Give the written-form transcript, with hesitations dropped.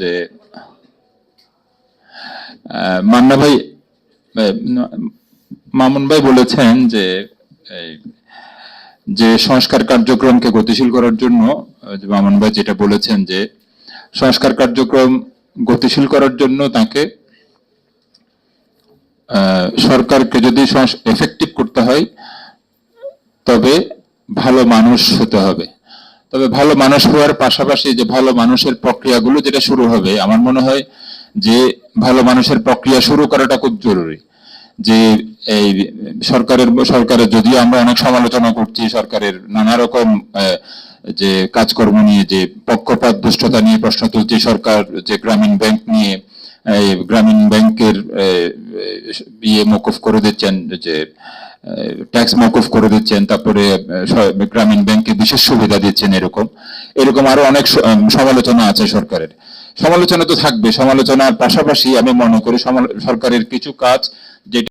যে মান্না ভাই মামুন ভাই বলেছেন যে এই যে সংস্কার কার্যক্রমকে গতিশীল করার জন্য মামুন ভাই যেটা বলেছেন যে সংস্কার কার্যক্রম গতিশীল করার জন্য তাকে সরকারকে যদি এফেক্টিভ করতে হয় তবে ভালো মানুষ হতে হবে। তবে ভালো মানুষ হওয়ার পাশাপাশি যে ভালো মানুষের প্রক্রিয়াগুলো যেটা শুরু হবে, আমার মনে হয় যে ভালো মানুষের প্রক্রিয়া শুরু করাটা খুব জরুরি। যে এই সরকারের যদিও আমরা অনেক সমালোচনা করছি, সরকারের নানা রকম যে কাজকর্ম নিয়ে, যে পক্ষপাত দুষ্টতা নিয়ে প্রশ্ন তুলছি, সরকার যে গ্রামীণ ব্যাংক নিয়ে গ্রামীণ ব্যাংকের মওকুফ করে দিচ্ছেন, যে ট্যাক্স মওকুফ করে দিচ্ছেন, তারপরে গ্রামীণ ব্যাংকে বিশেষ সুবিধা দিচ্ছেন, এরকম এরকম আরো অনেক সমালোচনা আছে সরকারের। সমালোচনা তো থাকবে, সমালোচনার পাশাপাশি আমি মনে করি সরকারের কিছু কাজ যেটা